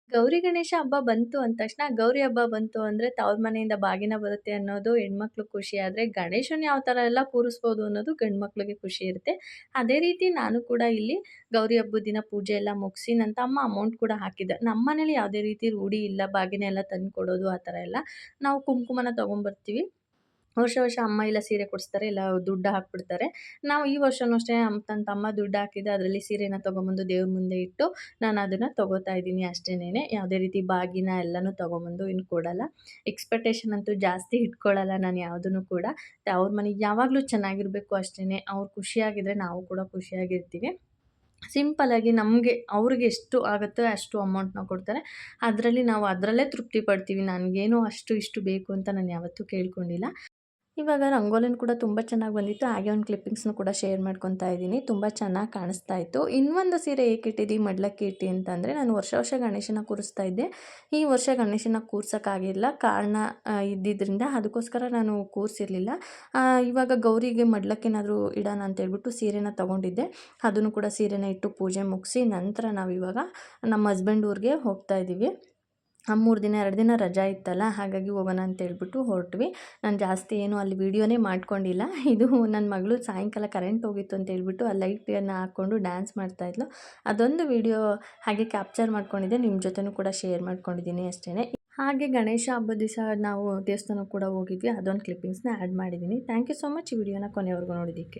ಗೌರಿ ಗಣೇಶ ಹಬ್ಬ ಬಂತು ಅಂದ ತಕ್ಷಣ, ಗೌರಿ ಹಬ್ಬ ಬಂತು ಅಂದ್ರೆ ತವ್ರ ಮನೆಯಿಂದ ಬಾಗಿನ ಬರುತ್ತೆ ಅನ್ನೋದು ಹೆಣ್ಮಕ್ಳು ಖುಷಿ. ಆದ್ರೆ ಗಣೇಶನ್ ಯಾವ ಥರ ಎಲ್ಲ ಕೂರಿಸ್ಬೋದು ಅನ್ನೋದು ಗಂಡು ಮಕ್ಳಿಗೆ ಖುಷಿ ಇರುತ್ತೆ. ಅದೇ ರೀತಿ ನಾನು ಕೂಡ ಇಲ್ಲಿ ಗೌರಿ ಹಬ್ಬದ ದಿನ ಪೂಜೆ ಎಲ್ಲ ಮುಗಿಸಿ ನನ್ನ ತಮ್ಮ ಅಮೌಂಟ್ ಕೂಡ ಹಾಕಿದ್ದ. ನಮ್ಮ ಮನೇಲಿ ಯಾವುದೇ ರೀತಿ ರೂಢಿ ಇಲ್ಲ ಬಾಗಿನ ಎಲ್ಲ ತಂದು ಕೊಡೋದು ಆ ಥರ ಎಲ್ಲ. ನಾವು ಕುಂಕುಮನ ತಗೊಂಬರ್ತೀವಿ. ವರ್ಷ ಅಮ್ಮ ಇಲ್ಲ ಸೀರೆ ಕೊಡಿಸ್ತಾರೆ, ಇಲ್ಲ ದುಡ್ಡು ಹಾಕ್ಬಿಡ್ತಾರೆ. ನಾವು ಈ ವರ್ಷನೂ ಅಷ್ಟೇ ನನ್ನ ತಮ್ಮ ದುಡ್ಡು ಹಾಕಿದ್ದ ಅದರಲ್ಲಿ ಸೀರೆನ ತಗೊಂಬಂದು ದೇವ್ರ ಮುಂದೆ ಇಟ್ಟು ನಾನು ಅದನ್ನ ತಗೋತಾ ಇದ್ದೀನಿ ಅಷ್ಟೇನೆ. ಯಾವುದೇ ರೀತಿ ಬಾಗಿನ ಎಲ್ಲನೂ ತಗೊಂಬಂದು ಇನ್ನು ಕೊಡಲ್ಲ. ಎಕ್ಸ್‌ಪೆಕ್ಟೇಷನ್ ಅಂತೂ ಜಾಸ್ತಿ ಇಟ್ಕೊಳ್ಳಲ್ಲ ನಾನು ಯಾವುದನ್ನು ಕೂಡ. ಅವ್ರ ಮನೆಗೆ ಯಾವಾಗಲೂ ಚೆನ್ನಾಗಿರಬೇಕು ಅಷ್ಟೇನೆ. ಅವ್ರು ಖುಷಿಯಾಗಿದ್ರೆ ನಾವು ಕೂಡ ಖುಷಿಯಾಗಿರ್ತೀವಿ. ಸಿಂಪಲ್ಲಾಗಿ ನಮಗೆ ಅವ್ರಿಗೆ ಎಷ್ಟು ಆಗುತ್ತೋ ಅಷ್ಟು ಅಮೌಂಟ್‌ನ ಕೊಡ್ತಾರೆ. ಅದರಲ್ಲಿ ನಾವು ಅದರಲ್ಲೇ ತೃಪ್ತಿ ಪಡ್ತೀವಿ. ನನಗೇನು ಅಷ್ಟು ಇಷ್ಟು ಬೇಕು ಅಂತ ನಾನು ಯಾವತ್ತೂ ಕೇಳ್ಕೊಂಡಿಲ್ಲ. ಇವಾಗ ರಂಗೋಲಿನೂ ಕೂಡ ತುಂಬ ಚೆನ್ನಾಗಿ ಬಂದಿತ್ತು. ಹಾಗೆ ಒಂದು ಕ್ಲಿಪ್ಪಿಂಗ್ಸ್‌ನು ಕೂಡ ಶೇರ್ ಮಾಡ್ಕೊತಾ ಇದ್ದೀನಿ. ತುಂಬ ಚೆನ್ನಾಗಿ ಕಾಣಿಸ್ತಾ ಇತ್ತು. ಇನ್ನೊಂದು ಸೀರೆ ಏಕೆ ಇಟ್ಟಿದ್ದಿ ಮಡ್ಲಕ್ಕಿ ಇಟ್ಟಿ ಅಂತಂದರೆ, ನಾನು ವರ್ಷ ಗಣೇಶನ ಕೂರಿಸ್ತಾ ಇದ್ದೆ. ಈ ವರ್ಷ ಗಣೇಶನ ಕೂರ್ಸೋಕ್ಕಾಗಿಲ್ಲ. ಕಾರಣ ಇದ್ದಿದ್ದರಿಂದ ಅದಕ್ಕೋಸ್ಕರ ನಾನು ಕೂರಿಸಿರ್ಲಿಲ್ಲ. ಇವಾಗ ಗೌರಿಗೆ ಮಡ್ಲಕ್ಕೇನಾದರೂ ಇಡೋಣ ಅಂತ ಹೇಳ್ಬಿಟ್ಟು ಸೀರೆನ ತಗೊಂಡಿದ್ದೆ. ಅದನ್ನು ಕೂಡ ಸೀರೆನ ಇಟ್ಟು ಪೂಜೆ ಮುಗಿಸಿ ನಂತರ ನಾವಿವಾಗ ನಮ್ಮ ಹಸ್ಬೆಂಡ್ ಊರಿಗೆ ಹೋಗ್ತಾ ಇದ್ದೀವಿ. 3 ದಿನ 2 ದಿನ ರಜಾ ಇತ್ತಲ್ಲ, ಹಾಗಾಗಿ ಹೋಗೋಣ ಅಂತ ಹೇಳ್ಬಿಟ್ಟು ಹೊರಟ್ವಿ. ನಾನು ಜಾಸ್ತಿ ಏನು ಅಲ್ಲಿ ವೀಡಿಯೋನೇ ಮಾಡ್ಕೊಂಡಿಲ್ಲ. ಇದು ನನ್ನ ಮಗಳು ಸಾಯಂಕಾಲ ಕರೆಂಟ್ ಹೋಗಿತ್ತು ಅಂತ ಹೇಳ್ಬಿಟ್ಟು ಆ ಲೈಟನ್ನು ಹಾಕ್ಕೊಂಡು ಡ್ಯಾನ್ಸ್ ಮಾಡ್ತಾಯಿದ್ಲು. ಅದೊಂದು ವೀಡಿಯೋ ಹಾಗೆ ಕ್ಯಾಪ್ಚರ್ ಮಾಡ್ಕೊಂಡಿದ್ದೆ. ನಿಮ್ಮ ಜೊತೆನೂ ಕೂಡ ಶೇರ್ ಮಾಡ್ಕೊಂಡಿದ್ದೀನಿ ಅಷ್ಟೇ. ಹಾಗೆ ಗಣೇಶ ಹಬ್ಬದ ದಿವಸ ನಾವು ದೇವಸ್ಥಾನಕ್ಕೆ ಕೂಡ ಹೋಗಿದ್ವಿ. ಅದೊಂದು ಕ್ಲಿಪ್ಪಿಂಗ್ಸ್‌ನ ಆ್ಯಡ್ ಮಾಡಿದ್ದೀನಿ. ಥ್ಯಾಂಕ್ ಯು ಸೋ ಮಚ್ ಈ ವಿಡಿಯೋನ ಕೊನೆವರೆಗೂ ನೋಡಿದ್ದಕ್ಕೆ.